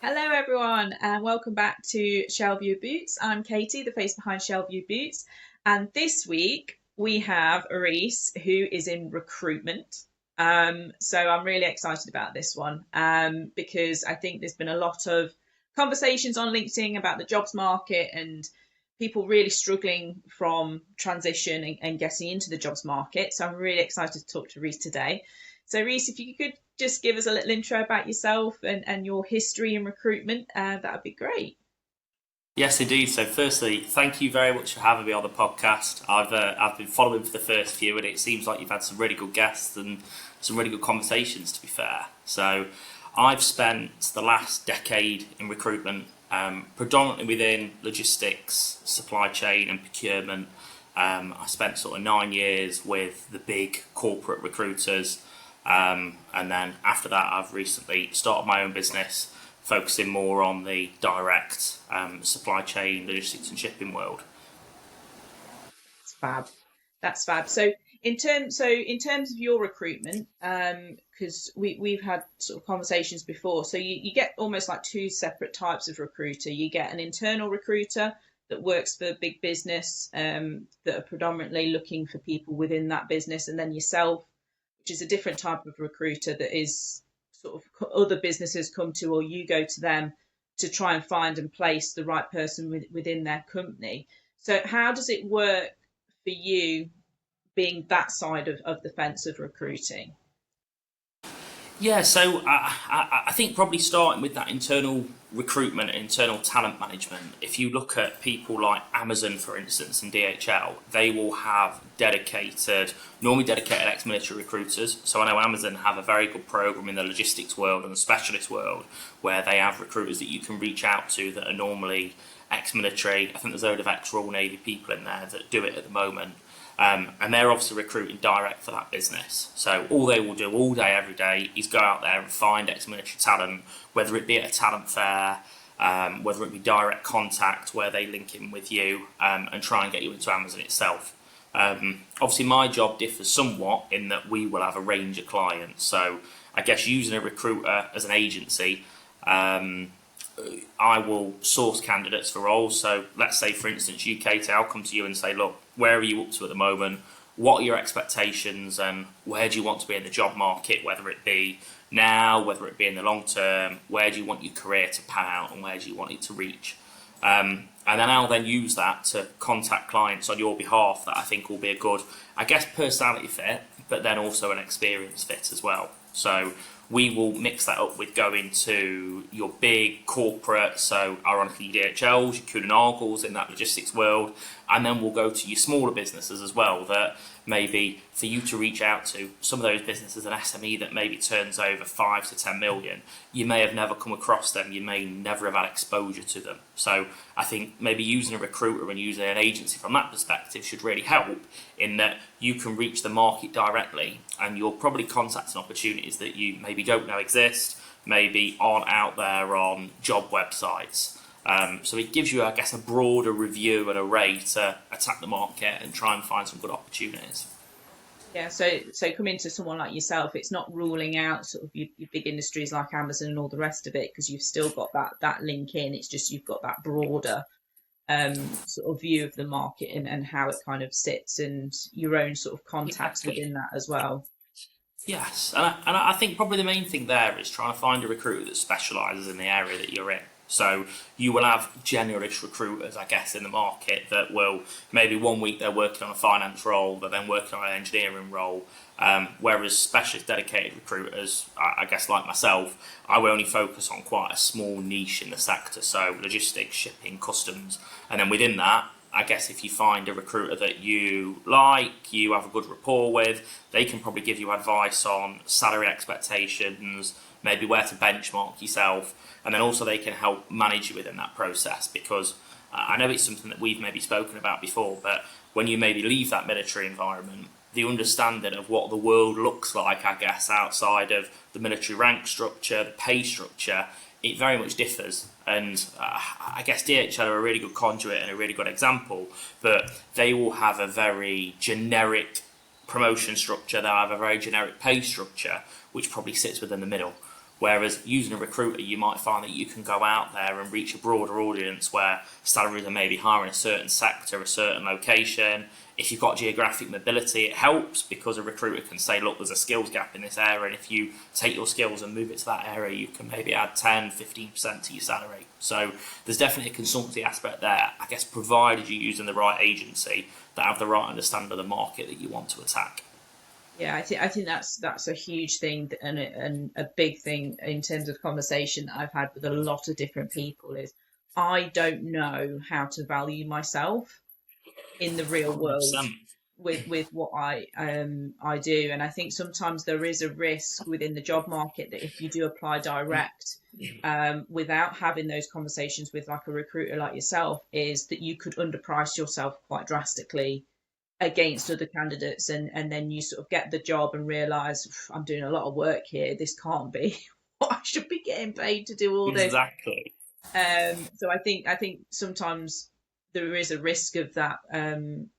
Hello, everyone, and welcome back to Shelview Boots. I'm Katie, the face behind Shelview Boots, and this week we have Reece, who is in recruitment. So I'm really excited about this one because I think there's been a lot of conversations on LinkedIn about the jobs market and people really struggling from transition and getting into the jobs market. So I'm really excited to talk to Reece today. So, Reece, if you could just give us a little intro about yourself and your history in recruitment, that would be great. Yes, indeed. So, firstly, thank you very much for having me on the podcast. I've been following for the first few, and it seems like you've had some really good guests and some really good conversations. To be fair, so I've spent the last decade in recruitment, predominantly within logistics, supply chain, and procurement. I spent sort of 9 years with the big corporate recruiters. And then after that, I've recently started my own business, focusing more on the direct supply chain, logistics, and shipping world. That's fab. That's fab. So in terms of your recruitment, because we've had sort of conversations before, so you get almost like two separate types of recruiter. You get an internal recruiter that works for big business, that are predominantly looking for people within that business, and then yourself, which is a different type of recruiter that is sort of other businesses come to, or you go to them to try and find and place the right person within their company. So how does it work for you being that side of the fence of recruiting? Yeah, so I think probably starting with that internal recruitment and internal talent management. If you look at people like Amazon, for instance, and DHL, they will have normally dedicated ex-military recruiters. So I know Amazon have a very good program in the logistics world and the specialist world where they have recruiters that you can reach out to that are normally ex-military. I think there's a load of ex-Royal Navy people in there that do it at the moment. And they're obviously recruiting direct for that business. So all they will do all day, every day, is go out there and find ex-military talent, whether it be at a talent fair, whether it be direct contact where they link in with you and try and get you into Amazon itself. Obviously, my job differs somewhat in that we will have a range of clients. So I guess using a recruiter as an agency, I will source candidates for roles. So let's say, for instance, you, Kate, I'll come to you and say, look, where are you up to at the moment? What are your expectations and where do you want to be in the job market, whether it be now, whether it be in the long term? Where do you want your career to pan out and where do you want it to reach? And then I'll then use that to contact clients on your behalf that I think will be a good, I guess, personality fit, but then also an experience fit as well. So we will mix that up with going to your big corporate, so ironically DHLs, your Kuehne Nagels in that logistics world, and then we'll go to your smaller businesses as well that maybe for you to reach out to. Some of those businesses, an SME that maybe turns over 5 to 10 million, you may have never come across them, you may never have had exposure to them. So I think maybe using a recruiter and using an agency from that perspective should really help in that you can reach the market directly and you're probably contacting opportunities that you maybe don't know exist, maybe aren't out there on job websites. So it gives you, I guess, a broader review and array to attack the market and try and find some good opportunities. Yeah, so coming to someone like yourself, it's not ruling out sort of your big industries like Amazon and all the rest of it because you've still got that link in. It's just you've got that broader sort of view of the market and how it kind of sits and your own sort of contacts Exactly. within that as well. Yes, and I think probably the main thing there is trying to find a recruiter that specialises in the area that you're in. So you will have generalist recruiters, I guess, in the market that will maybe one week they're working on a finance role, they're then working on an engineering role. Whereas specialist dedicated recruiters, I guess like myself, I will only focus on quite a small niche in the sector. So logistics, shipping, customs, and then within that, I guess if you find a recruiter that you like, you have a good rapport with, they can probably give you advice on salary expectations, maybe where to benchmark yourself, and then also they can help manage you within that process because I know it's something that we've maybe spoken about before, but when you maybe leave that military environment, the understanding of what the world looks like, I guess, outside of the military rank structure, the pay structure, it very much differs. And I guess DHL are a really good conduit and a really good example, but they will have a very generic promotion structure, they'll have a very generic pay structure, which probably sits within the middle. Whereas using a recruiter, you might find that you can go out there and reach a broader audience where salaries are maybe higher in a certain sector, a certain location. If you've got geographic mobility, it helps because a recruiter can say, look, there's a skills gap in this area, and if you take your skills and move it to that area, you can maybe add 10, 15% to your salary. So there's definitely a consultancy aspect there, I guess, provided you're using the right agency that have the right understanding of the market that you want to attack. Yeah, I think that's a huge thing, and a big thing in terms of conversation that I've had with a lot of different people is I don't know how to value myself in the real world 100%. with what I do. And I think sometimes there is a risk within the job market that if you do apply direct, without having those conversations with like a recruiter like yourself, is that you could underprice yourself quite drastically against other candidates, and then you sort of get the job and realize I'm doing a lot of work here, this can't be what I should be getting paid to do all this. Exactly. So I think sometimes there is a risk of that, and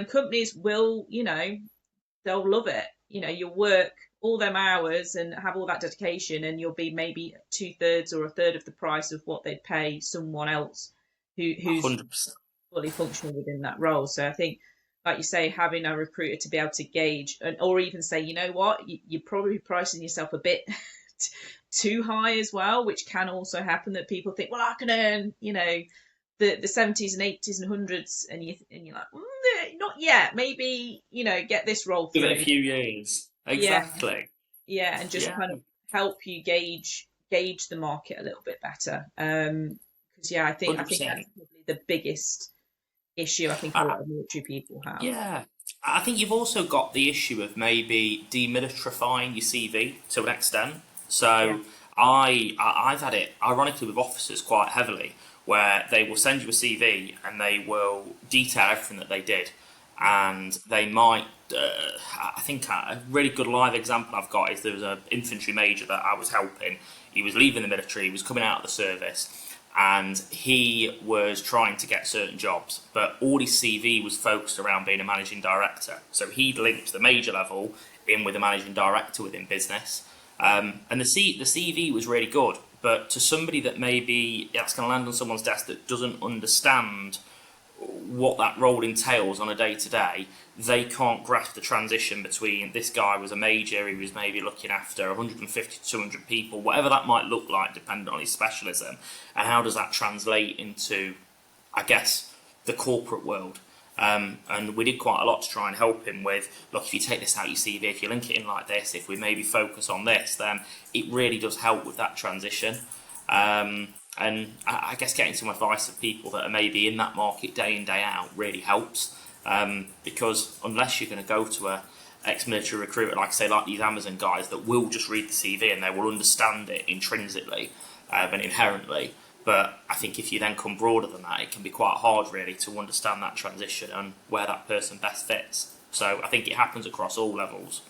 companies will, they'll love it. You'll work all them hours and have all that dedication, and you'll be maybe two-thirds or a third of the price of what they'd pay someone else who's 100%. fully functional within that role. So I think, like you say, having a recruiter to be able to gauge, or even say, you know what, you're probably pricing yourself a bit too high as well, which can also happen, that people think, well, I can earn, the 70s and 80s and hundreds, and you're like, not yet. Maybe, get this roll Give it a through. few years. Yeah, Exactly. yeah, and just Yeah. kind of help you gauge the market a little bit better. Because yeah, I think that's 100%. probably the biggest issue I think a lot of military people have. Yeah, I think you've also got the issue of maybe demilitarizing your CV to an extent. Yeah, So I've had it ironically with officers quite heavily, where they will send you a CV and they will detail everything that they did, and they might. I think a really good live example I've got is there was an infantry major that I was helping. He was leaving the military, he was coming out of the service, and he was trying to get certain jobs, but all his CV was focused around being a managing director. So he'd linked the major level in with a managing director within business, and the CV was really good. But to somebody that maybe that's going to land on someone's desk that doesn't understand what that role entails on a day to day, they can't grasp the transition between this guy was a major, he was maybe looking after 150 to 200 people, whatever that might look like, depending on his specialism, and how does that translate into, I guess, the corporate world. And we did quite a lot to try and help him with, look, if you take this out your CV, if you link it in like this, if we maybe focus on this, then it really does help with that transition. And I guess getting some advice of people that are maybe in that market day in, day out really helps. Because unless you're going to go to a ex-military recruiter, like I say, like these Amazon guys that will just read the CV and they will understand it intrinsically and inherently. But I think if you then come broader than that, it can be quite hard really to understand that transition and where that person best fits. So I think it happens across all levels.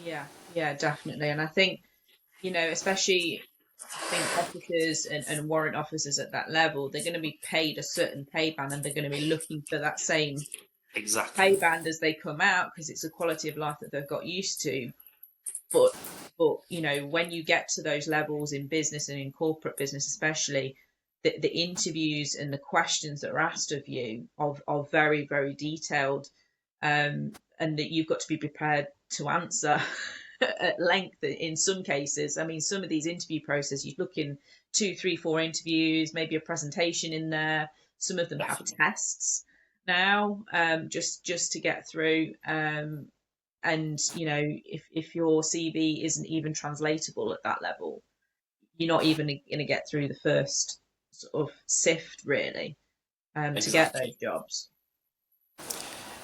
yeah, yeah, definitely. And I think, especially I think officers and warrant officers at that level, they're going to be paid a certain pay band, and they're going to be looking for that same Exactly. pay band as they come out, because it's a quality of life that they've got used to. But when you get to those levels in business and in corporate business especially, the interviews and the questions that are asked of you are very, very detailed, and that you've got to be prepared to answer at length in some cases. I mean, some of these interview processes, you're looking 2, 3, 4 interviews, maybe a presentation in there. Some of them have Definitely. tests now, just to get through. And if your CV isn't even translatable at that level, you're not even going to get through the first sort of sift really, to get those Exactly. jobs.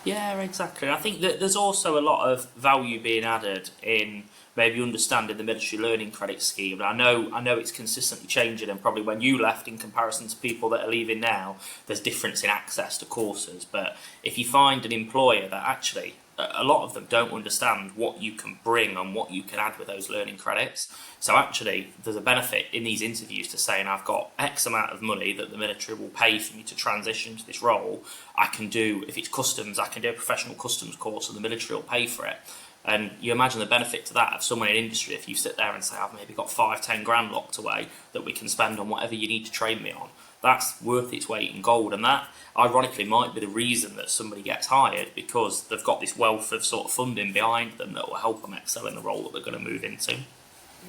Yeah, exactly. I think that there's also a lot of value being added in maybe understanding the military learning credit scheme. And I know it's consistently changing, and probably when you left in comparison to people that are leaving now, there's difference in access to courses. But if you find an employer that actually a lot of them don't understand what you can bring and what you can add with those learning credits. So actually, there's a benefit in these interviews to saying I've got X amount of money that the military will pay for me to transition to this role. I can do, if it's customs, I can do a professional customs course and the military will pay for it. And you imagine the benefit to that of someone in industry if you sit there and say, I've maybe got 5-10 grand locked away that we can spend on whatever you need to train me on. That's worth its weight in gold. And that, ironically, might be the reason that somebody gets hired, because they've got this wealth of sort of funding behind them that will help them excel in the role that they're going to move into.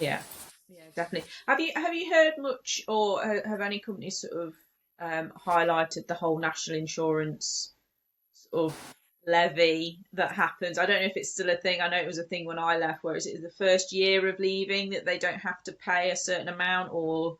Yeah, yeah, definitely. Have you heard much, or have any companies sort of highlighted the whole national insurance sort of levy that happens? I don't know if it's still a thing. I know it was a thing when I left, where is it the first year of leaving that they don't have to pay a certain amount, or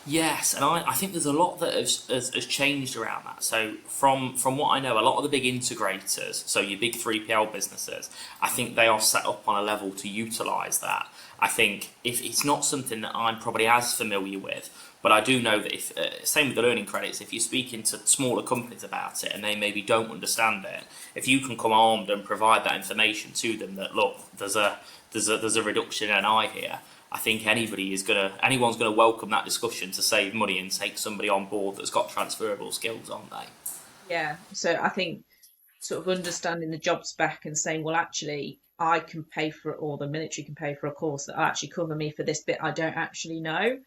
Yes, and I think there's a lot that has changed around that. So from what I know, a lot of the big integrators, so your big 3PL businesses, I think they are set up on a level to utilise that. I think if it's not something that I'm probably as familiar with, but I do know that if same with the learning credits, if you're speaking to smaller companies about it and they maybe don't understand it, if you can come armed and provide that information to them that look, there's a reduction in NI here. I think anyone's gonna welcome that discussion to save money and take somebody on board that's got transferable skills, aren't they? yeah. So I think sort of understanding the job spec and saying, well, actually, I can pay for it, or the military can pay for a course that will actually cover me for this bit I don't actually know.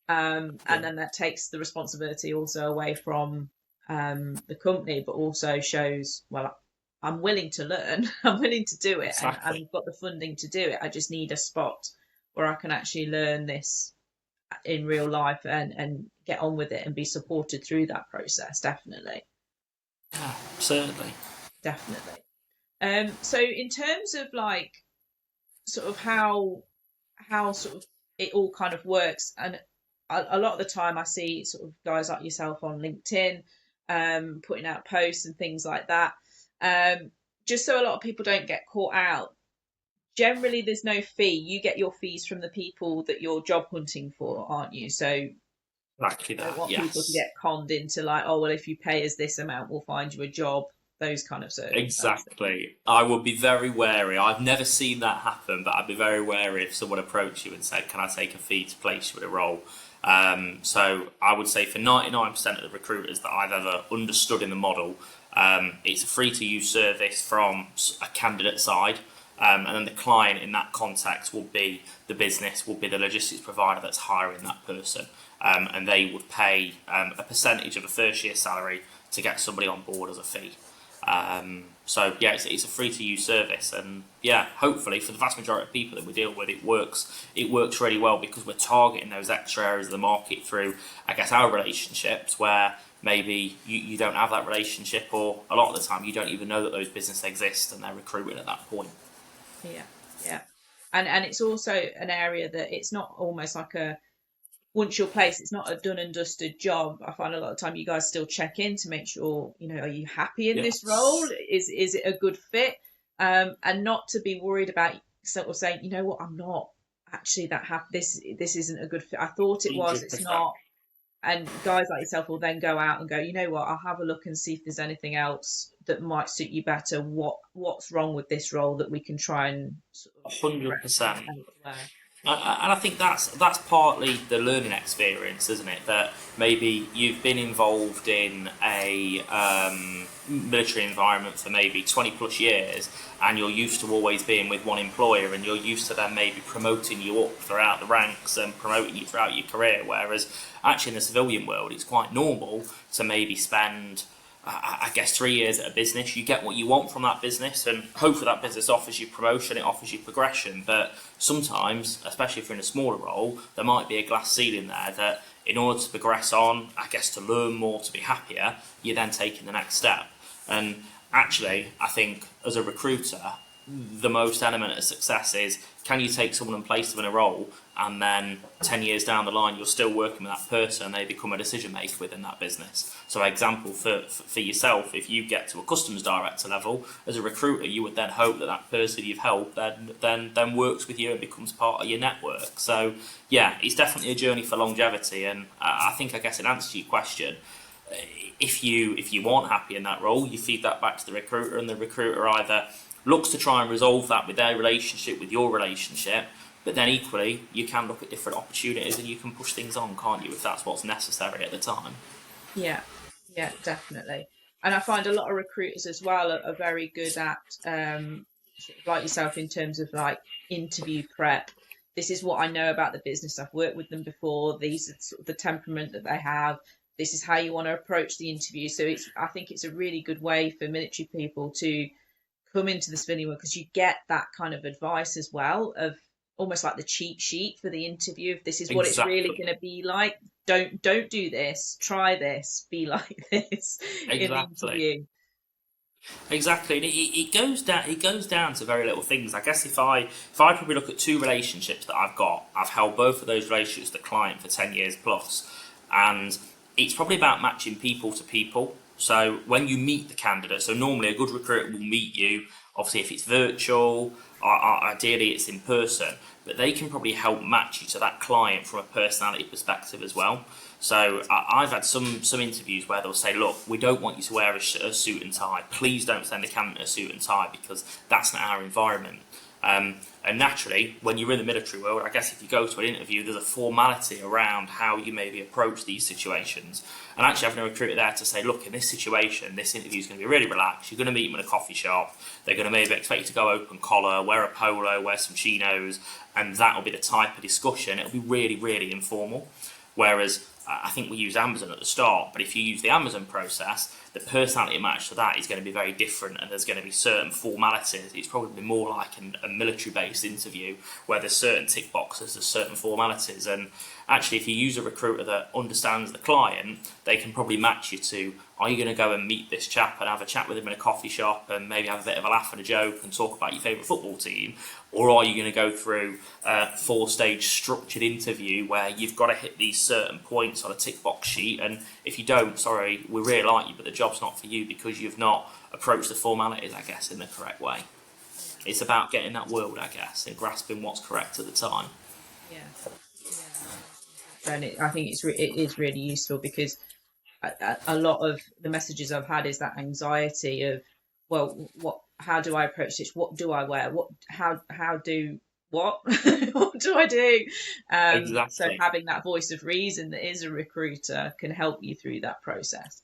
And Yeah. then that takes the responsibility also away from the company, but also shows, well, I'm willing to learn, I'm willing to do it, and Exactly. I've got the funding to do it. I just need a spot where I can actually learn this in real life and get on with it and be supported through that process. Definitely, Yeah, certainly. definitely. So in terms of like sort of how sort of it all kind of works, and a lot of the time I see sort of guys like yourself on LinkedIn putting out posts and things like that, just so a lot of people don't get caught out. Generally there's no fee. You get your fees from the people that you're job hunting for, aren't you? So you Exactly don't that. want people to Yes. get conned into like, oh well, if you pay us this amount we'll find you a job, those kind of circumstances. Exactly. I would be very wary. I've never seen that happen, but I'd be very wary if someone approached you and said, "Can I take a fee to place you in a role?" So I would say for 99% of the recruiters that I've ever understood in the model, it's a free to use service from a candidate side. And then the client in that context will be the business, will be the logistics provider that's hiring that person. And they would pay a percentage of a first year salary to get somebody on board as a fee. So yeah, it's a free to use service, and yeah, hopefully for the vast majority of people that we deal with, it works. It works really well because we're targeting those extra areas of the market through, I guess, our relationships where maybe you don't have that relationship, or a lot of the time you don't even know that those businesses exist and they're recruiting at that point. Yeah, yeah. And it's also an area that it's not almost like a once you're placed, it's not a done and dusted job. I find a lot of time you guys still check in to make sure, are you happy in this role? Yes, Is it a good fit? And not to be worried about sort of saying, you know what, I'm not actually that happy. This isn't a good fit. I thought it was, it's 100%. not. And guys like yourself will then go out and go, you know what, I'll have a look and see if there's anything else that might suit you better. What's wrong with this role that we can try and sort of hundred correct percent. elsewhere. And I think that's partly the learning experience, isn't it? That maybe you've been involved in a military environment for maybe 20 plus years, and you're used to always being with one employer, and you're used to them maybe promoting you up throughout the ranks and promoting you throughout your career. Whereas actually in the civilian world, it's quite normal to maybe spend I guess 3 years at a business, you get what you want from that business, and hopefully that business offers you promotion, it offers you progression. But sometimes, especially if you're in a smaller role, there might be a glass ceiling there that in order to progress on, I guess to learn more, to be happier, you're then taking the next step. And actually, I think as a recruiter, the most element of success is can you take someone and place them in a role, and then 10 years down the line you're still working with that person and they become a decision maker within that business. So example for yourself, if you get to a customs director level as a recruiter, you would then hope that that person you've helped then works with you and becomes part of your network. So yeah, it's definitely a journey for longevity. And I think, I guess, in answer to your question, if you aren't happy in that role, you feed that back to the recruiter, and the recruiter either looks to try and resolve that with their relationship, with your relationship, but then equally you can look at different opportunities and you can push things on, can't you, if that's what's necessary at the time. Yeah, yeah, definitely. And I find a lot of recruiters as well are very good at sort of like yourself in terms of like interview prep. This is what I know about the business. I've worked with them before. These are sort of the temperament that they have. This is how you want to approach the interview. So I think it's a really good way for military people to come into the civilian world, because you get that kind of advice as well, of almost like the cheat sheet for the interview. If this is what it's really Exactly. going to be like, don't do this. Try this. Be like this in the Exactly. interview. Exactly, and it goes down. It goes down to very little things. I guess if I probably look at two relationships that I've got, I've held both of those relationships with the client for 10 years plus, and it's probably about matching people to people. So when you meet the candidate, so normally a good recruiter will meet you. Obviously, if it's virtual, or ideally it's in person, but they can probably help match you to that client from a personality perspective as well. So I've had some interviews where they'll say, look, we don't want you to wear a suit and tie. Please don't send a candidate a suit and tie because that's not our environment. And naturally, when you're in the military world, I guess if you go to an interview, there's a formality around how you maybe approach these situations. And actually having a recruiter there to say, look, in this situation, this interview is going to be really relaxed. You're going to meet them in a coffee shop. They're going to maybe expect you to go open collar, wear a polo, wear some chinos, and that'll be the type of discussion. It'll be really, really informal. Whereas I think we use Amazon at the start, but if you use the Amazon process, the personality match to that is going to be very different, and there's going to be certain formalities. It's probably more like a military-based interview where there's certain tick boxes, there's certain formalities, and actually, if you use a recruiter that understands the client, they can probably match you to, are you going to go and meet this chap and have a chat with him in a coffee shop and maybe have a bit of a laugh and a joke and talk about your favourite football team? Or are you going to go through a four-stage structured interview where you've got to hit these certain points on a tick box sheet, and if you don't, sorry, we really like you, but the job's not for you because you've not approached the formalities, I guess, in the correct way. It's about getting that world, I guess, and grasping what's correct at the time. Yeah, yeah, and I think it is really useful, because a lot of the messages I've had is that anxiety of, well, how do I approach this? What do I wear? How do what? What do I do? So Exactly. having that voice of reason that is a recruiter can help you through that process.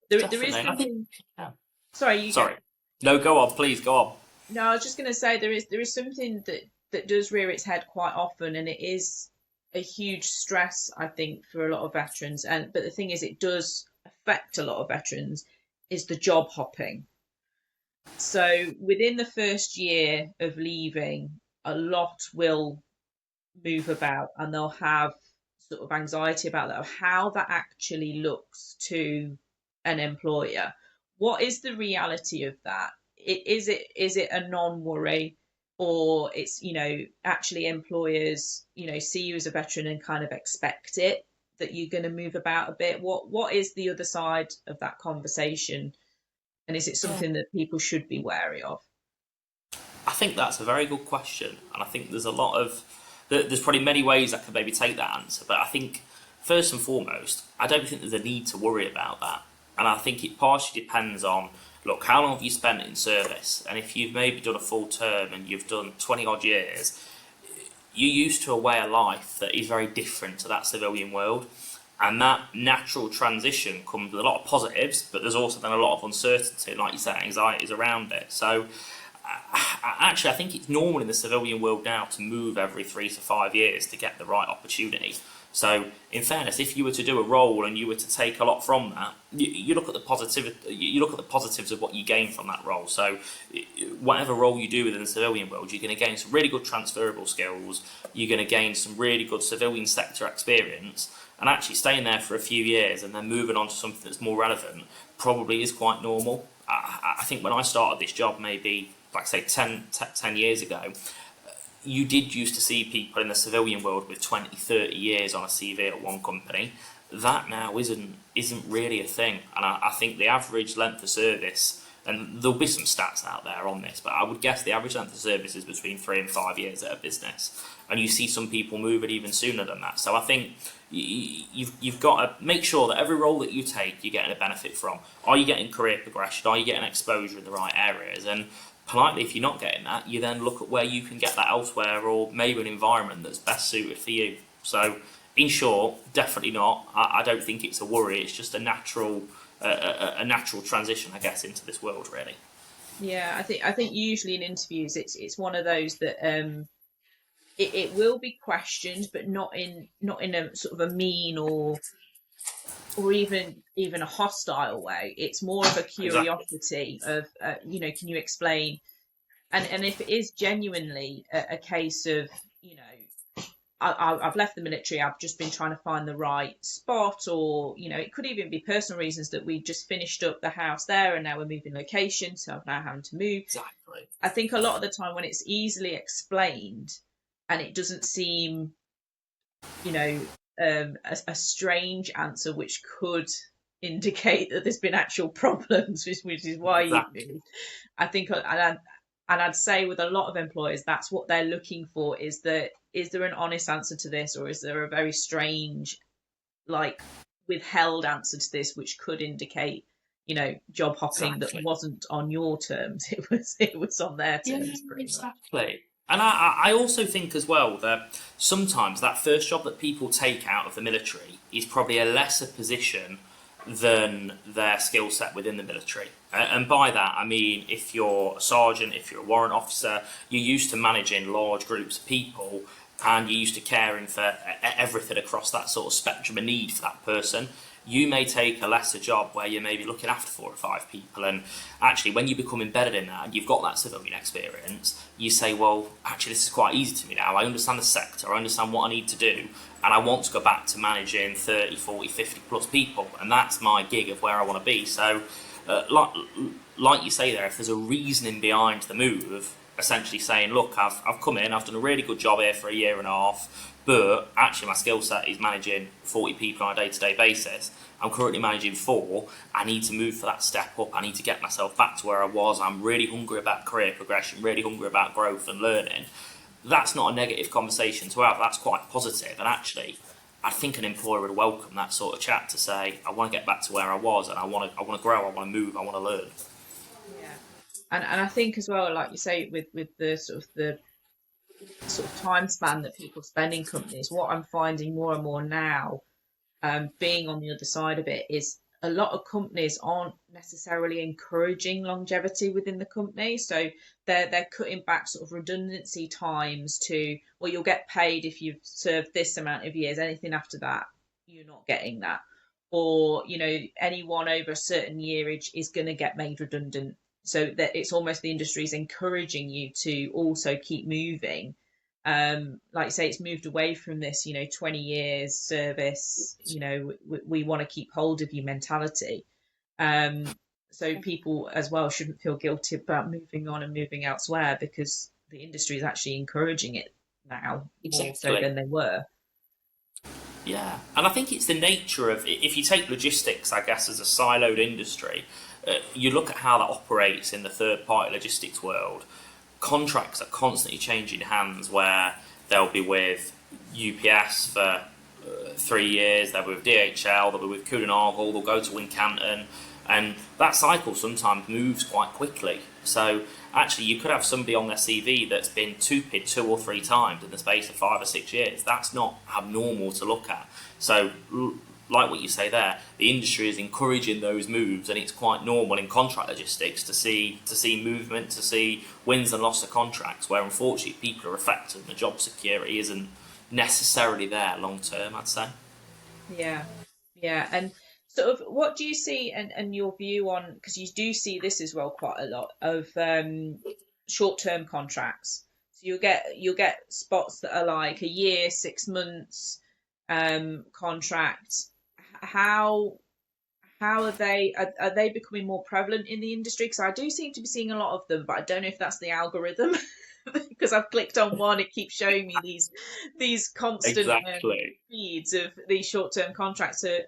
There is Definitely. And I think, something. yeah. Sorry, you go. Sorry. No, go on, please, go on. No, I was just going to say there is something that does rear its head quite often, and it is a huge stress, I think, for a lot of veterans. And but the thing is, it does affect a lot of veterans, is the job hopping. So within the first year of leaving, a lot will move about, and they'll have sort of anxiety about that, of how that actually looks to an employer. What is the reality of that? Is it a non-worry, or it's, actually employers, see you as a veteran and kind of expect it, that you're going to move about a bit? What is the other side of that conversation, and is it Yeah. something that people should be wary of? I think that's a very good question, and I think there's a lot of there's probably many ways I could maybe take that answer, but I think first and foremost, I don't think there's a need to worry about that, and I think it partially depends on, look, how long have you spent in service, and if you've maybe done a full term and you've done 20 odd years, you're used to a way of life that is very different to that civilian world. And that natural transition comes with a lot of positives, but there's also then a lot of uncertainty, like you said, anxieties around it. So actually, I think it's normal in the civilian world now to move every 3 to 5 years to get the right opportunity. So, in fairness, if you were to do a role and you were to take a lot from that, you look at the positive, you look at the positives of what you gain from that role. So, whatever role you do within the civilian world, you're going to gain some really good transferable skills. You're going to gain some really good civilian sector experience, and actually staying there for a few years and then moving on to something that's more relevant probably is quite normal. I think when I started this job, maybe like say 10 years ago, you did used to see people in the civilian world with 20, 30 years on a CV at one company. That now isn't really a thing, and I think the average length of service, and there'll be some stats out there on this, but I would guess the average length of service is between 3 and 5 years at a business, and you see some people move it even sooner than that. So I think you've got to make sure that every role that you take, you're getting a benefit from. Are you getting career progression? Are you getting exposure in the right areas? And politely, if you're not getting that, you then look at where you can get that elsewhere, or maybe an environment that's best suited for you. So, in short, definitely not. I don't think it's a worry. It's just a natural transition, I guess, into this world, really. Yeah, I think usually in interviews it's one of those that it will be questioned, but not in a sort of a mean or even a hostile way. It's more of a Exactly. curiosity of can you explain? And if it is genuinely a case of you know I've left the military. I've just been trying to find the right spot, or it could even be personal reasons that we just finished up the house there and now we're moving location, so I'm now having to move. Exactly. I think a lot of the time when it's easily explained and it doesn't seem, you know, a strange answer which could indicate that there's been actual problems, which is why you've Exactly. moved. I think, and I'd say with a lot of employers, that's what they're looking for: is there an honest answer to this, or is there a very strange, like, withheld answer to this, which could indicate, job hopping that Exactly. wasn't on your terms. It was on their Yeah, terms, pretty much. exactly. And I also think as well that sometimes that first job that people take out of the military is probably a lesser position than their skill set within the military. And by that, I mean if you're a sergeant, if you're a warrant officer, you're used to managing large groups of people and you're used to caring for everything across that sort of spectrum of need for that person. You may take a lesser job where you're maybe looking after 4 or 5 people, and actually, when you become embedded in that and you've got that civilian experience, you say, well, actually, this is quite easy to me now. I understand the sector, I understand what I need to do, and I want to go back to managing 30, 40, 50 plus people, and that's my gig of where I want to be. So, like you say there, if there's a reasoning behind the move, essentially saying, look, I've come in, I've done a really good job here for a year and a half, but actually my skill set is managing 40 people on a day-to-day basis. I'm currently managing 4. I need to move for that step up. I need to get myself back to where I was. I'm really hungry about career progression, really hungry about growth and learning. That's not a negative conversation to have. That's quite positive. And actually, I think an employer would welcome that sort of chat to say, I want to get back to where I was and I want to grow, I want to move, I want to learn. Yeah. And I think as well, like you say, with the sort of time span that people spend in companies, what I'm finding more and more now, being on the other side of it, is a lot of companies aren't necessarily encouraging longevity within the company. So they're cutting back sort of redundancy times to, well, you'll get paid if you've served this amount of years. Anything after that, you're not getting that. Or, anyone over a certain yearage is going to get made redundant. So that it's almost the industry is encouraging you to also keep moving. Like you say, it's moved away from this, 20 years service, we want to keep hold of you mentality. So people as well shouldn't feel guilty about moving on and moving elsewhere, because the industry is actually encouraging it now more so Exactly. than they were. Yeah, and I think it's the nature of if you take logistics, I guess, as a siloed industry, you look at how that operates in the third-party logistics world. Contracts are constantly changing hands, where they'll be with UPS for 3 years, they'll be with DHL, they'll be with Kuehne+Nagel, they'll go to Wincanton, and that cycle sometimes moves quite quickly. So actually, you could have somebody on their CV that's been TUPID 2 or 3 times in the space of 5 or 6 years. That's not abnormal to look at. So, like what you say there, the industry is encouraging those moves, and it's quite normal in contract logistics to see movement, to see wins and loss of contracts, where unfortunately people are affected and the job security isn't necessarily there long term, I'd say. Yeah, yeah. And sort of what do you see, and your view on, because you do see this as well quite a lot of short-term contracts. So you'll get spots that are like a year, 6 months contract. How how are they becoming more prevalent in the industry? Because I do seem to be seeing a lot of them, but I don't know if that's the algorithm. Because I've clicked on one, it keeps showing me these constant Exactly. feeds of these short-term contracts. Are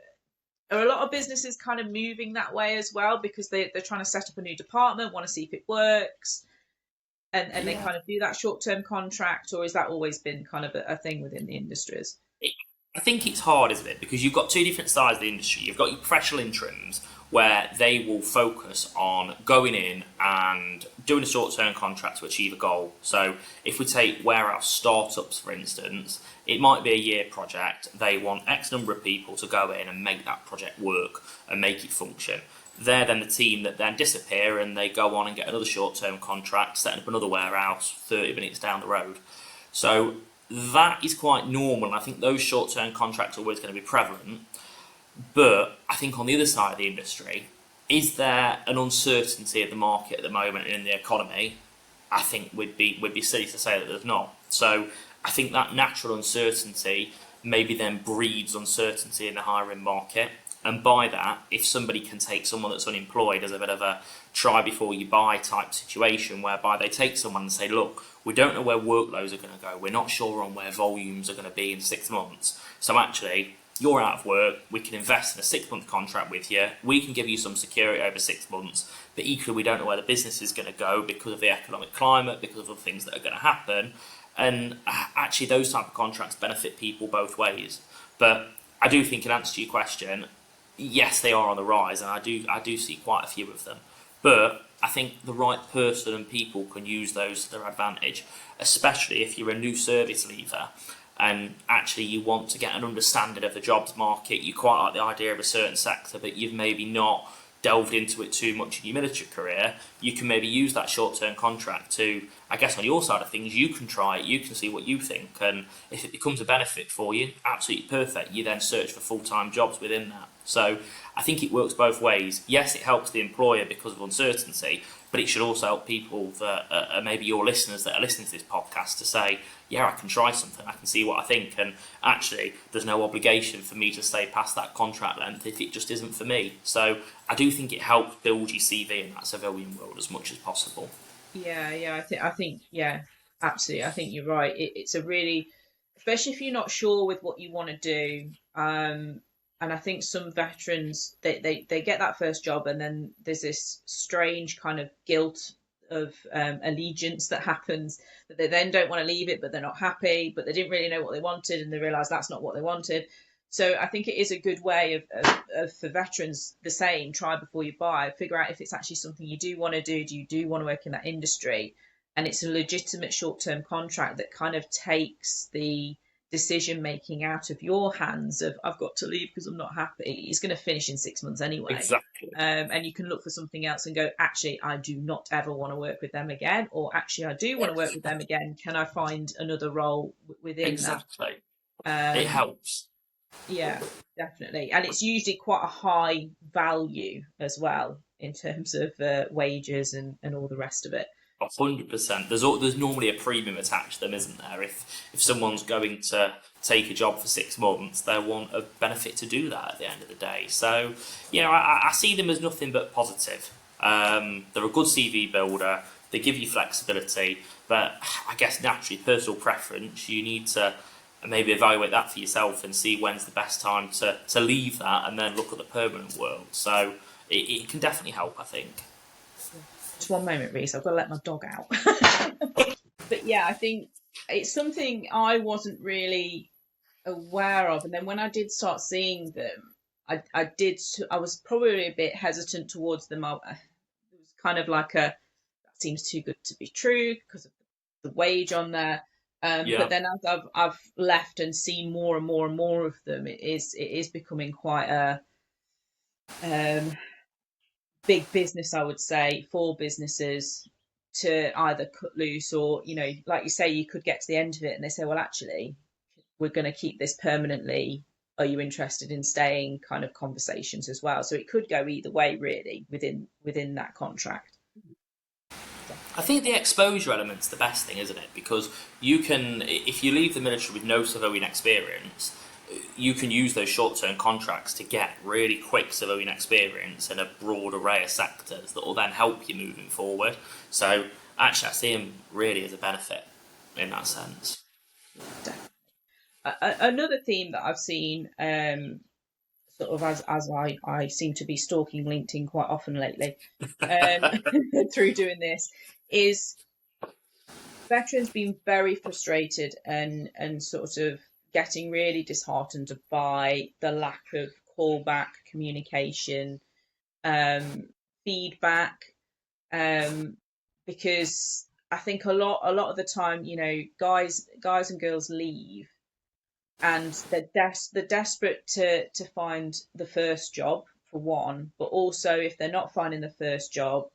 a lot of businesses kind of moving that way as well, because they're trying to set up a new department, want to see if it works, and they Yeah. kind of do that short-term contract, or has that always been kind of a thing within the industries? I think it's hard, isn't it? Because you've got two different sides of the industry. You've got your professional interims, where they will focus on going in and doing a short term contract to achieve a goal. So, if we take warehouse startups, for instance, it might be a year project. They want X number of people to go in and make that project work and make it function. they're then the team that then disappear and they go on and get another short-term contract, setting up another warehouse 30 minutes down the road. So that is quite normal. I think those short-term contracts are always going to be prevalent. But I think on the other side of the industry, is there an uncertainty of the market at the moment and in the economy? I think would be silly to say that there's not. So I think that natural uncertainty maybe then breeds uncertainty in the hiring market. And by that, if somebody can take someone that's unemployed as a bit of a try before you buy type situation, whereby they take someone and say, look, we don't know where workloads are going to go. We're not sure on where volumes are going to be in 6 months. So actually, you're out of work. We can invest in a 6-month contract with you. We can give you some security over 6 months. But equally, we don't know where the business is going to go because of the economic climate, because of the things that are going to happen. And actually, those type of contracts benefit people both ways. But I do think, in answer to your question, yes, they are on the rise, and I do see quite a few of them. But I think the right person and people can use those to their advantage, especially if you're a new service leaver and actually you want to get an understanding of the jobs market. You quite like the idea of a certain sector, but you've maybe not delved into it too much in your military career. You can maybe use that short-term contract to, I guess, on your side of things, you can try it, you can see what you think, and if it becomes a benefit for you, absolutely perfect. You then search for full-time jobs within that. So I think it works both ways. Yes, it helps the employer because of uncertainty, but it should also help people that are maybe your listeners that are listening to this podcast to say, yeah, I can try something, I can see what I think, and actually there's no obligation for me to stay past that contract length if it just isn't for me. So I do think it helps build your CV in that civilian world as much as possible. Yeah. I think, yeah, absolutely. I think you're right. It's a really, especially if you're not sure with what you want to do. And I think some veterans they get that first job, and then there's this strange kind of guilt of allegiance that happens, that they then don't want to leave it, but they're not happy, but they didn't really know what they wanted, and they realize that's not what they wanted. So I think it is a good way of for veterans, the same, try before you buy, figure out if it's actually something you do want to do. Do you do want to work in that industry? And it's a legitimate short-term contract that kind of takes the decision making out of your hands of I've got to leave because I'm not happy. It's going to finish in 6 months anyway. Exactly. And you can look for something else and go, actually, I do not ever want to work with them again, or actually, I do want to work with them again. Can I find another role within that? Exactly. It Um, helps. yeah, definitely. And it's usually quite a high value as well in terms of wages and all the rest of it. 100%. There's normally a premium attached to them, isn't there? If someone's going to take a job for 6 months, they want a benefit to do that at the end of the day. So, I see them as nothing but positive. They're a good CV builder. They give you flexibility, but I guess naturally, personal preference, you need to maybe evaluate that for yourself and see when's the best time to leave that and then look at the permanent world. So it can definitely help, I think. Just one moment, Reece. I've got to let my dog out. But yeah, I think it's something I wasn't really aware of, and then when I did start seeing them, I was probably a bit hesitant towards them. It was kind of like a that seems too good to be true because of the wage on there. But Yeah. then as I've left and seen more and more and more of them, it is becoming quite a um, big business, I would say, for businesses to either cut loose or, like you say, you could get to the end of it and they say, well, actually, we're going to keep this permanently. Are you interested in staying? Kind of conversations as well. So it could go either way, really, within that contract. I think the exposure element's the best thing, isn't it? Because you can, if you leave the military with no civilian experience, you can use those short-term contracts to get really quick civilian experience in a broad array of sectors that will then help you moving forward. So actually, I see them really as a benefit in that sense. Another theme that I've seen, sort of as I seem to be stalking LinkedIn quite often lately, um, through doing this, is veterans being very frustrated and sort of getting really disheartened by the lack of callback communication, um, feedback, um, because I think a lot of the time, guys and girls leave and they're desperate to find the first job for one, but also if they're not finding the first job,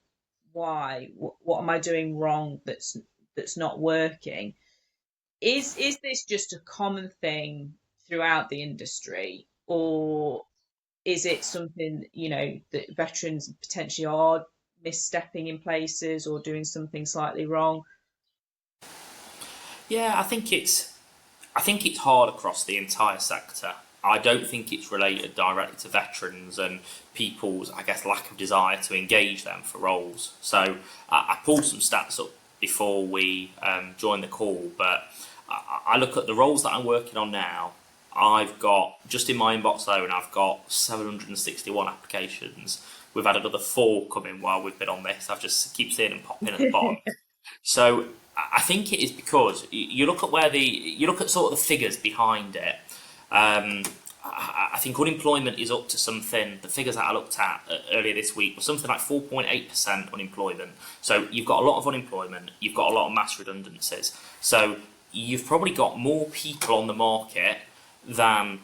why? What am I doing wrong that's not working? Is this just a common thing throughout the industry, or is it something, that veterans potentially are misstepping in places or doing something slightly wrong? Yeah, I think it's hard across the entire sector. I don't think it's related directly to veterans and people's, I guess, lack of desire to engage them for roles. So I pulled some stats up before we joined the call, but I look at the roles that I'm working on now. I've got, just in my inbox alone, I've got 761 applications. We've had another four come in while we've been on this. I've just keep seeing them pop in at the bottom. So I think it is because you look at you look at sort of the figures behind it. I think unemployment is up to something. The figures that I looked at earlier this week were something like 4.8% unemployment. So you've got a lot of unemployment. You've got a lot of mass redundancies. So you've probably got more people on the market than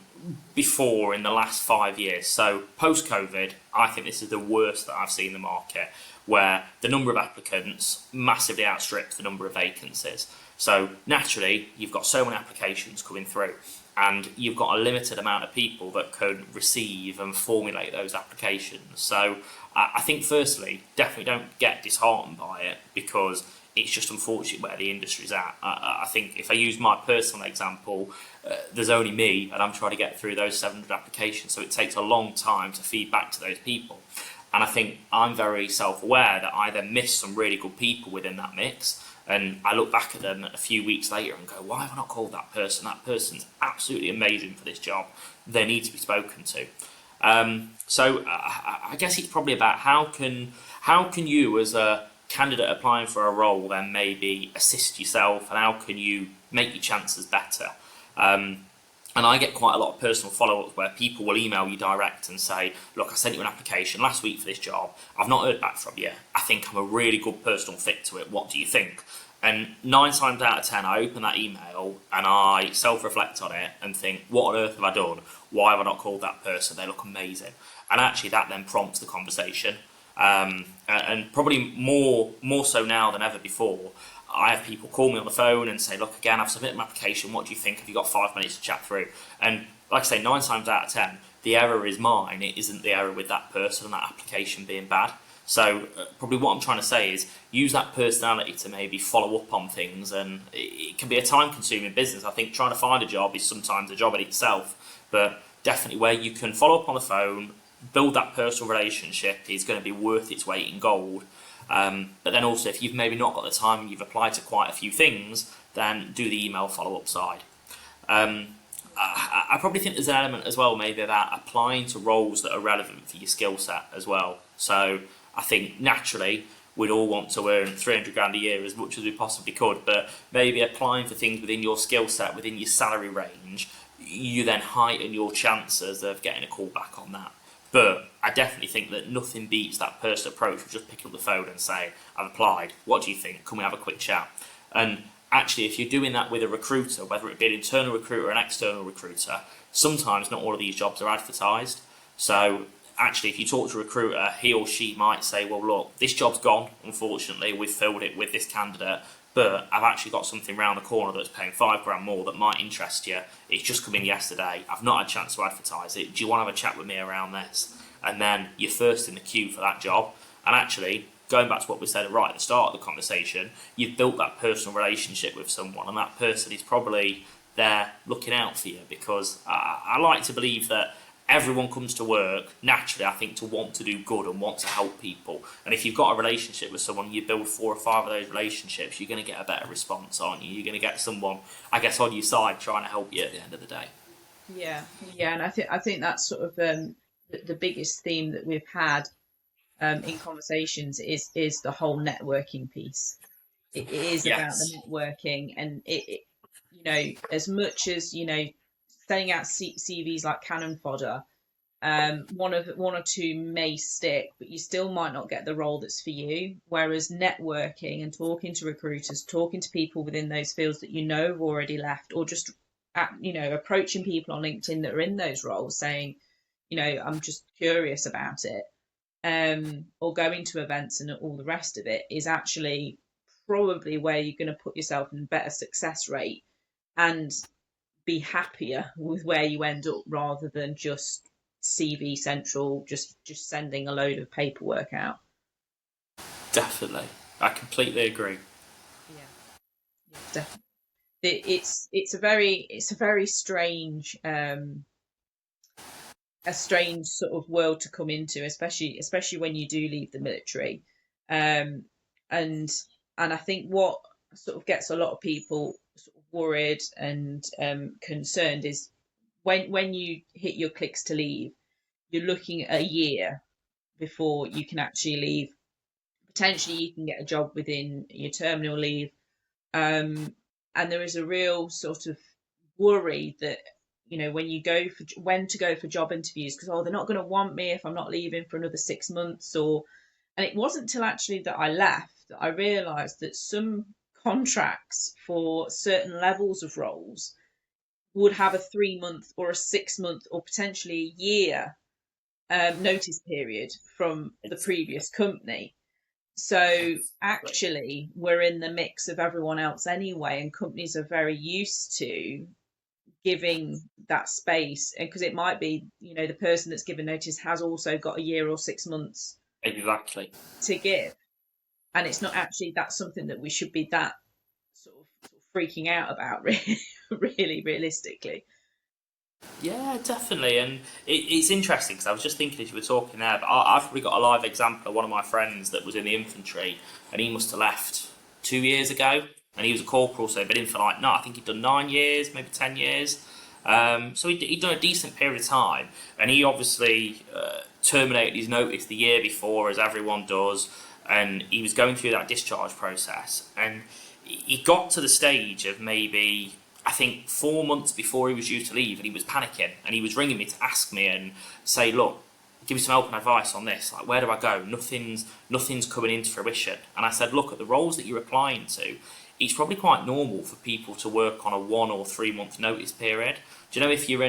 before in the last 5 years. So post COVID, I think this is the worst that I've seen in the market, where the number of applicants massively outstrips the number of vacancies. So naturally, you've got so many applications coming through, and you've got a limited amount of people that can receive and formulate those applications. So I think, firstly, definitely don't get disheartened by it, because it's just unfortunate where the industry's at. I think if I use my personal example, there's only me, and I'm trying to get through those 700 applications, so it takes a long time to feed back to those people. And I think I'm very self-aware that I then miss some really good people within that mix. And I look back at them a few weeks later and go, why have I not called that person? That person's absolutely amazing for this job. They need to be spoken to. So I guess it's probably about how can you, as a candidate applying for a role, then maybe assist yourself, and how can you make your chances better? And I get quite a lot of personal follow-ups where people will email you direct and say, look, I sent you an application last week for this job. I've not heard back from you. I think I'm a really good personal fit to it. What do you think? And 9 times out of 10, I open that email and I self-reflect on it and think, what on earth have I done? Why have I not called that person? They look amazing. And actually that then prompts the conversation. And probably more so now than ever before, I have people call me on the phone and say, look, again, I've submitted my application. What do you think? Have you got 5 minutes to chat through? And like I say, 9 times out of 10, the error is mine. It isn't the error with that person and that application being bad. So probably what I'm trying to say is use that personality to maybe follow up on things. And it can be a time-consuming business. I think trying to find a job is sometimes a job in itself. But definitely where you can follow up on the phone, build that personal relationship, is going to be worth its weight in gold. But then also, if you've maybe not got the time and you've applied to quite a few things, then do the email follow-up side. I probably think there's an element as well, maybe, about applying to roles that are relevant for your skill set as well. So I think naturally we'd all want to earn 300 grand a year as much as we possibly could, but maybe applying for things within your skill set, within your salary range, you then heighten your chances of getting a call back on that. But I definitely think that nothing beats that personal approach of just picking up the phone and saying, I've applied, what do you think? Can we have a quick chat? And actually, if you're doing that with a recruiter, whether it be an internal recruiter or an external recruiter, sometimes not all of these jobs are advertised. So actually, if you talk to a recruiter, he or she might say, well, look, this job's gone, unfortunately, we've filled it with this candidate, but I've actually got something round the corner that's paying 5 grand more that might interest you. It's just come in yesterday. I've not had a chance to advertise it. Do you want to have a chat with me around this? And then you're first in the queue for that job. And actually, going back to what we said right at the start of the conversation, you've built that personal relationship with someone, and that person is probably there looking out for you, because I like to believe that everyone comes to work naturally, I think, to want to do good and want to help people. And if you've got a relationship with someone, you build 4 or 5 of those relationships, you're going to get a better response, aren't you? You're going to get someone, I guess, on your side trying to help you at the end of the day. Yeah, and I think that's sort of the biggest theme that we've had in conversations is the whole networking piece. It is about the Yes. networking, and as much as sending out CVs like cannon fodder. One or two may stick, but you still might not get the role that's for you. Whereas networking and talking to recruiters, talking to people within those fields that have already left, or just approaching people on LinkedIn that are in those roles, saying, I'm just curious about it, or going to events and all the rest of it, is actually probably where you're going to put yourself in a better success rate and be happier with where you end up, rather than just CV central, just sending a load of paperwork out. Definitely, I completely agree. Yeah, yeah, definitely. It's a very strange, a strange sort of world to come into, especially when you do leave the military. Um, and and I think what sort of gets a lot of people sort of worried and concerned is when you hit your clicks to leave, you're looking at a year before you can actually leave. Potentially, you can get a job within your terminal leave, um, and there is a real sort of worry that, when you go for when to go for job interviews, because, they're not going to want me if I'm not leaving for another 6 months. And it wasn't till actually that I left that I realised that some contracts for certain levels of roles would have a 3 month or a 6 month or potentially a year notice period from the previous company. So Exactly. actually, we're in the mix of everyone else anyway, and companies are very used to giving that space. And because it might be, the person that's given notice has also got a year or 6 months Exactly. to give, and it's not actually that's something that we should be that sort of freaking out about, really, really realistically. Yeah, definitely, and it's interesting because I was just thinking as you were talking there, but I've probably got a live example of one of my friends that was in the infantry, and he must have left 2 years ago, and he was a corporal, so he'd been in for like, no, I think he'd done 9 years, maybe 10 years. So he'd done a decent period of time, and he obviously terminated his notice the year before, as everyone does, and he was going through that discharge process, and he got to the stage of maybe I think 4 months before he was due to leave, and he was panicking, and he was ringing me to ask me and say, "Look, give me some help and advice on this. Like, where do I go? Nothing's coming into fruition." And I said, "Look, at the roles that you're applying to, it's probably quite normal for people to work on a 1 or 3 month notice period. Do you know if you're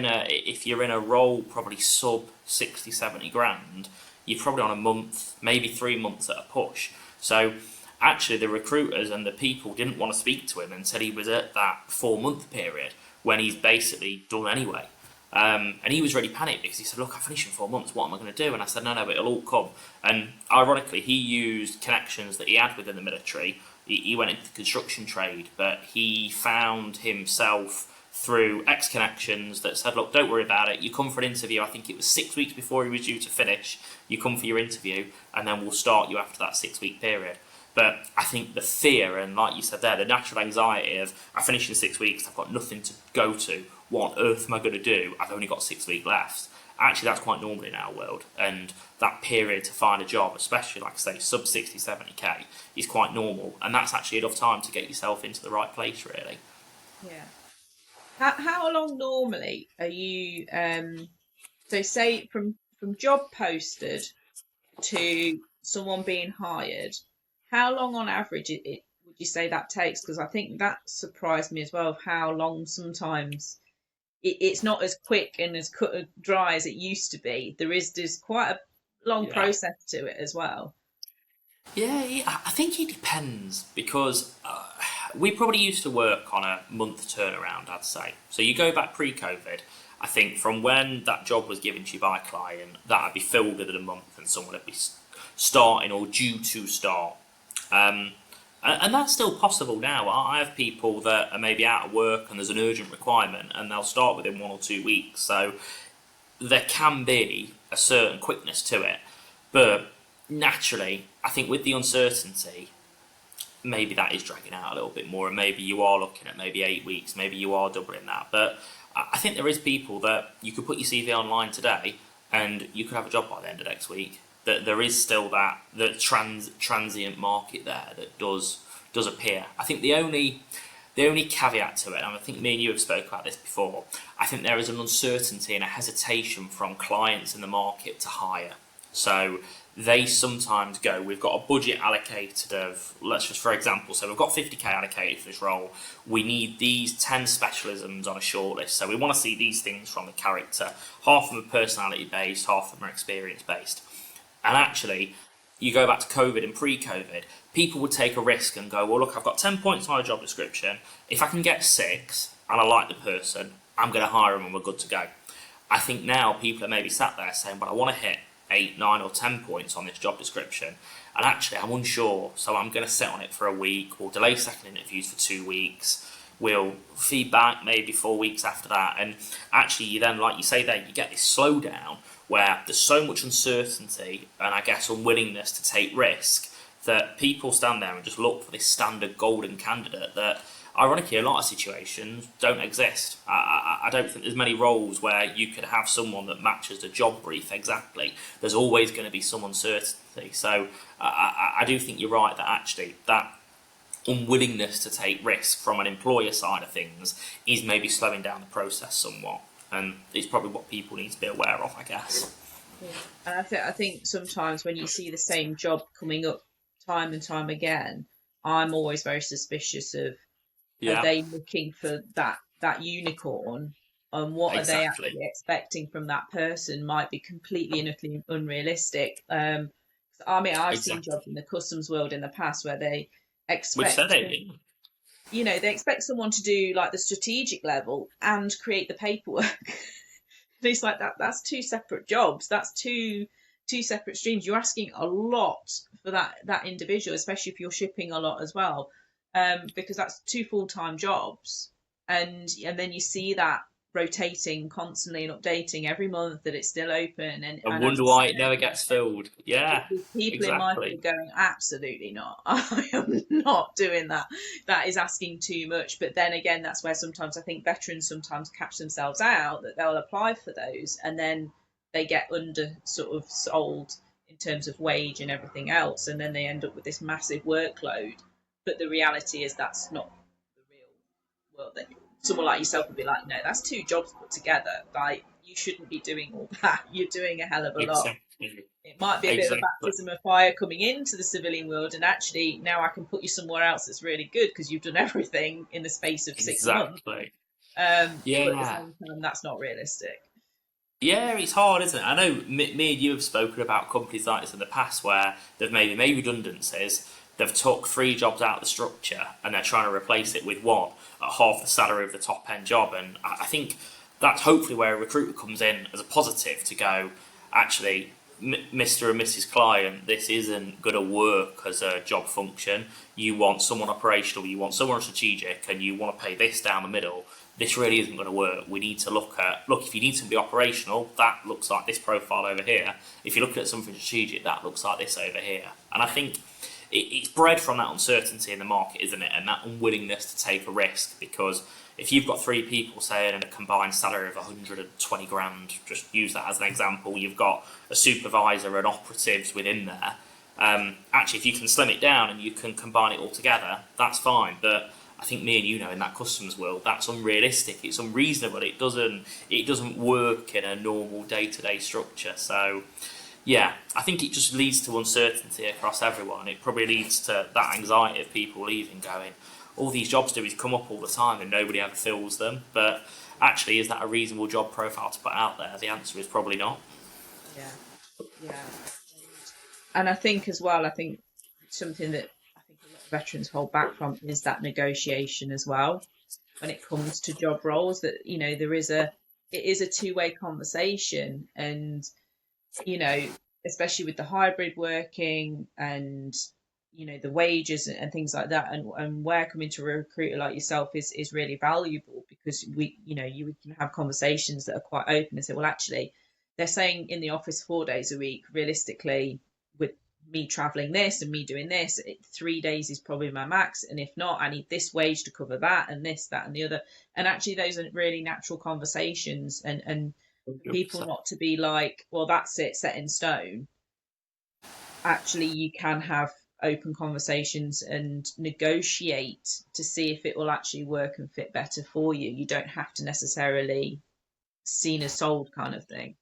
in a role probably sub 60, 70 grand, you're probably on a month, maybe 3 months at a push. So actually the recruiters and the people didn't want to speak to him and said he was at that 4 month period when he's basically done anyway. And he was really panicked because he said, "Look, I finished in 4 months. What am I going to do?" And I said, "No, but it'll all come." And ironically, he used connections that he had within the military. He went into the construction trade, but he found himself through ex connections that said, "Look, don't worry about it. You come for an interview." I think it was 6 weeks before he was due to finish. You come for your interview, and then we'll start you after that 6 week period. But I think the fear and, like you said there, the natural anxiety of, I finish in 6 weeks, I've got nothing to go to. What on earth am I going to do? I've only got 6 weeks left. Actually, that's quite normal in our world. And that period to find a job, especially, like I say, sub 60, 70k, is quite normal. And that's actually enough time to get yourself into the right place, really. Yeah. How long normally are you? So say from job posted to someone being hired, how long on average would you say that takes? Because I think that surprised me as well, of how long sometimes it's not as quick and as cut and dry as it used to be. There's quite a long Yeah. process to it as well. Yeah, I think it depends because we probably used to work on a month turnaround, I'd say. So you go back pre-COVID, I think from when that job was given to you by a client, that'd be filled within a month and someone would be starting or due to start. Um, and that's still possible now. I have people that are maybe out of work and there's an urgent requirement and they'll start within 1 or 2 weeks. So there can be a certain quickness to it. But naturally, I think with the uncertainty, maybe that is dragging out a little bit more, and maybe you are looking at maybe 8 weeks, maybe you are doubling that. But I think there is people that you could put your CV online today, and you could have a job by the end of next week. That there is still that transient market there that does appear. I think the only caveat to it, and I think me and you have spoke about this before, I think there is an uncertainty and a hesitation from clients in the market to hire. So they sometimes go, we've got a budget allocated of, let's just for example, so we've got 50k allocated for this role. We need these 10 specialisms on a shortlist. So we want to see these things from the character. Half of them are personality based, half of them are experience based. And actually, you go back to COVID and pre-COVID, people would take a risk and go, well, look, I've got 10 points on a job description. If I can get 6 and I like the person, I'm going to hire them and we're good to go. I think now people are maybe sat there saying, but I want to hit 8, 9 or 10 points on this job description. And actually, I'm unsure, so I'm going to sit on it for a week. We'll delay second interviews for 2 weeks. We'll feedback maybe 4 weeks after that. And actually, you then, like you say there, you get this slowdown where there's so much uncertainty and I guess unwillingness to take risk that people stand there and just look for this standard golden candidate that, ironically, a lot of situations don't exist. I don't think there's many roles where you could have someone that matches the job brief exactly. There's always going to be some uncertainty. So I do think you're right that actually that unwillingness to take risk from an employer side of things is maybe slowing down the process somewhat. And it's probably what people need to be aware of, I guess. Yeah. And I think sometimes when you see the same job coming up time and time again, I'm always very suspicious of, are Yeah, they looking for that unicorn, and what are they exactly. actually expecting from that person might be completely and utterly unrealistic. I mean, I've seen Exactly. jobs in the customs world in the past where they We've said expect, it. Yeah. they expect someone to do like the strategic level and create the paperwork. It's like that's two separate jobs. That's two separate streams. You're asking a lot for that individual, especially if you're shipping a lot as well, because that's two full-time jobs, and then you see that rotating constantly and updating every month that it's still open, And and as wonder I why it never say, gets filled. Yeah, there's people in my exactly. field going, absolutely not. I am not doing that. That is asking too much. But then again, that's where sometimes I think veterans sometimes catch themselves out, that they'll apply for those and then they get under sort of sold in terms of wage and everything else. And then they end up with this massive workload. But the reality is that's not the real world. That someone like yourself would be like, no, that's two jobs put together. Like, you shouldn't be doing all that. You're doing a hell of a lot. Exactly. It might be a bit of a Exactly. baptism of fire coming into the civilian world, and actually now I can put you somewhere else that's really good because you've done everything in the space of 6 months. Exactly. But at the Yeah. same time, that's not realistic. Yeah, it's hard, isn't it? I know me and you have spoken about companies like this in the past where they've maybe made redundancies, they've took 3 jobs out of the structure and they're trying to replace it with one at half the salary of the top end job. And I think that's hopefully where a recruiter comes in as a positive to go, actually, Mr. and Mrs. Client, this isn't going to work as a job function. You want someone operational, you want someone strategic, and you want to pay this down the middle. This really isn't going to work. We need to look, if you need to be operational, that looks like this profile over here. If you're looking at something strategic, that looks like this over here. And I think it's bred from that uncertainty in the market, isn't it? And that unwillingness to take a risk. Because if you've got 3 people saying in a combined salary of 120 grand, just use that as an example, you've got a supervisor and operatives within there. Actually, if you can slim it down and you can combine it all together, that's fine. But I think me and you know in that customs world that's unrealistic. It's unreasonable. It doesn't work in a normal day-to-day structure. So yeah, I think it just leads to uncertainty across everyone. It probably leads to that anxiety of people leaving, going, all these jobs do is come up all the time and nobody ever fills them. But actually, is that a reasonable job profile to put out there? The answer is probably not. Yeah, yeah. And I think as well, I think something that I think a lot of veterans hold back from is that negotiation as well when it comes to job roles. That it is a two-way conversation, and you know, especially with the hybrid working and the wages and things like that, and where coming to a recruiter like yourself is really valuable because you can have conversations that are quite open and say, well, actually, they're saying in the office 4 days a week. Realistically, with me traveling this and me doing this, 3 days is probably my max, and if not, I need this wage to cover that and this, that, and the other. And actually, those are really natural conversations, and for people 100%. not to be like, well, that's it, set in stone. Actually, you can have open conversations and negotiate to see if it will actually work and fit better for you. You don't have to necessarily seen as sold kind of thing.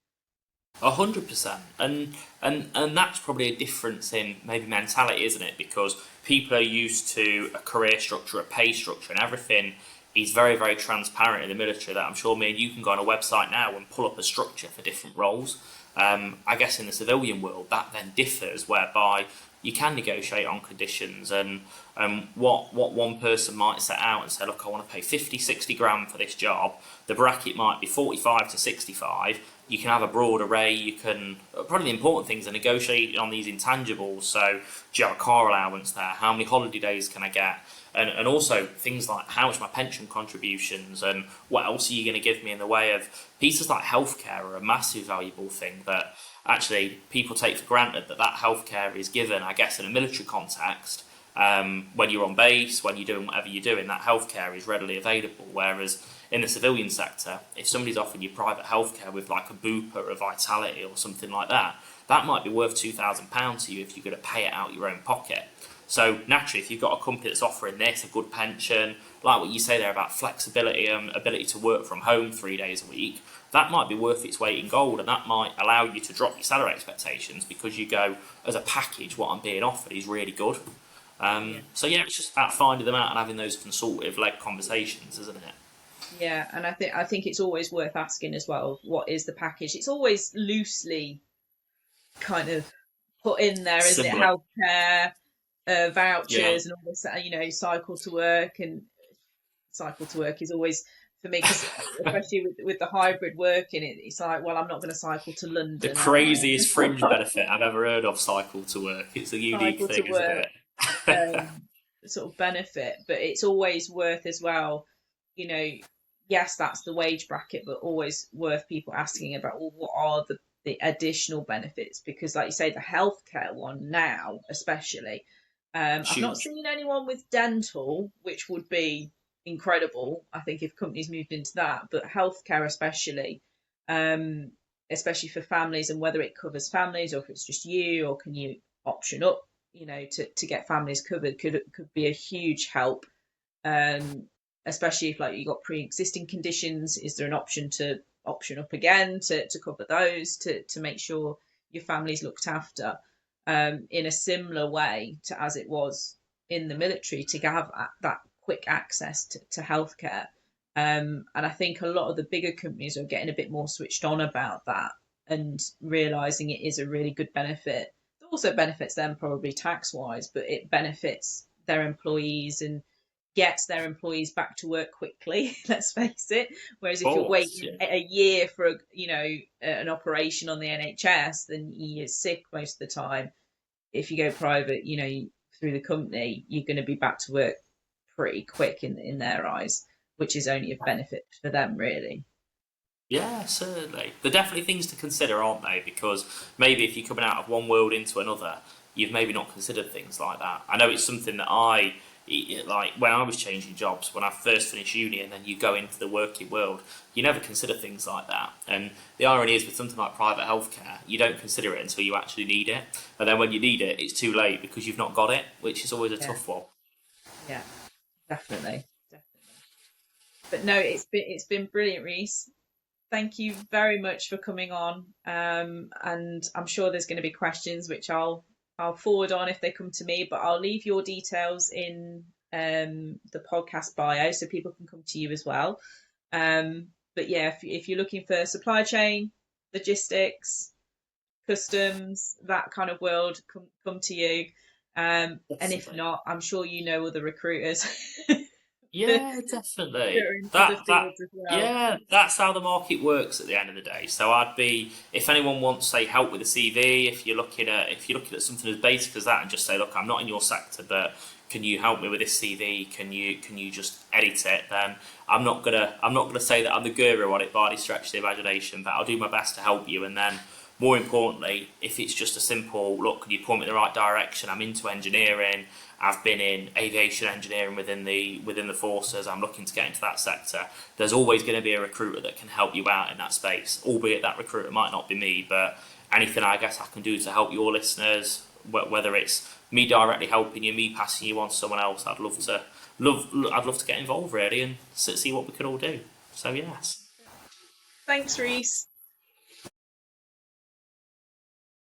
100%, and that's probably a difference in maybe mentality, isn't it? Because people are used to a career structure, a pay structure, and everything is very, very transparent in the military. That I'm sure me and you can go on a website now and pull up a structure for different roles. I guess in the civilian world, that then differs, whereby you can negotiate on conditions, and what one person might set out and say, look, I want to pay 50, 60 grand for this job. The bracket might be 45 to 65. You can have a broad array. You can, probably the important things are negotiating on these intangibles. So, do you have a car allowance there? How many holiday days can I get? And also things like how much my pension contributions, and what else are you going to give me in the way of pieces like healthcare are a massive valuable thing that actually people take for granted, that healthcare is given, I guess, in a military context. When you're on base, when you're doing whatever you're doing, that healthcare is readily available. Whereas in the civilian sector, if somebody's offering you private healthcare with like a Bupa or a Vitality or something like that, that might be worth £2,000 to you if you're going to pay it out of your own pocket. So naturally, if you've got a company that's offering this, a good pension, like what you say there about flexibility and ability to work from home 3 days a week, that might be worth its weight in gold, and that might allow you to drop your salary expectations because you go, as a package, what I'm being offered is really good. Yeah. So yeah, it's just about finding them out and having those consultative-led conversations, isn't it? Yeah, and I think it's always worth asking as well, what is the package? It's always loosely kind of put in there, isn't it? Similar. Healthcare, Yeah. vouchers, and all this, cycle to work, and cycle to work is always for me because especially with the hybrid working, it's like, well, I'm not going to cycle to The London, am craziest fringe I? benefit I've ever heard of, cycle to work. It's a unique Cycle to thing, isn't work, it? sort of benefit, but it's always worth as well, you know, yes, that's the wage bracket, but always worth people asking about, well, what are the additional benefits? Because, like you say, the healthcare one now, especially, I've not Huge. seen anyone with dental, which would be incredible, I think, if companies moved into that, but healthcare, um, especially for families, and whether it covers families or if it's just you, or can you option up, to get families covered, could be a huge help. Um, Especially if like you got pre-existing conditions, is there an option to option up again to cover those, to make sure your family's looked after, in a similar way to as it was in the military, to have that quick access to healthcare. And I think a lot of the bigger companies are getting a bit more switched on about that, and realizing it is a really good benefit. It also benefits them probably tax wise, but it benefits their employees and gets their employees back to work quickly. Let's face it. Whereas Of if you're course, waiting yeah. a year for an operation on the NHS, then you're sick most of the time. If you go private, through the company, you're going to be back to work pretty quick in their eyes, which is only a benefit for them, really. Yeah, certainly. They're definitely things to consider, aren't they? Because maybe if you're coming out of one world into another, you've maybe not considered things like that. I know it's something that like when I was changing jobs, when I first finished uni and then you go into the working world, you never consider things like that. And the irony is with something like private healthcare, you don't consider it until you actually need it. And then when you need it, it's too late because you've not got it, which is always a Yeah, tough one. yeah, definitely, definitely. But no, it's been brilliant, Reece. Thank you very much for coming on. And I'm sure there's going to be questions which I'll forward on if they come to me, but I'll leave your details in the podcast bio so people can come to you as well. But yeah, if you're looking for supply chain, logistics, customs, that kind of world, come to you. And if Definitely. not, I'm sure you know other recruiters that Yeah, definitely. are in other That fields as well. yeah, that's how the market works at the end of the day. So I'd be, if anyone wants say help with a CV, if you're looking at something as basic as that and just say, look, I'm not in your sector, but can you help me with this CV? Can you just edit it? Then I'm not gonna say that I'm the guru on it by any stretch of the imagination, but I'll do my best to help you. And then more importantly, if it's just a simple look, can you point me in the right direction? I'm into engineering. I've been in aviation engineering within the forces. I'm looking to get into that sector. There's always going to be a recruiter that can help you out in that space, albeit that recruiter might not be me. But anything I guess I can do to help your listeners, whether it's me directly helping you, me passing you on to someone else, I'd love to get involved really and see what we can all do. So yes. Thanks, Reece.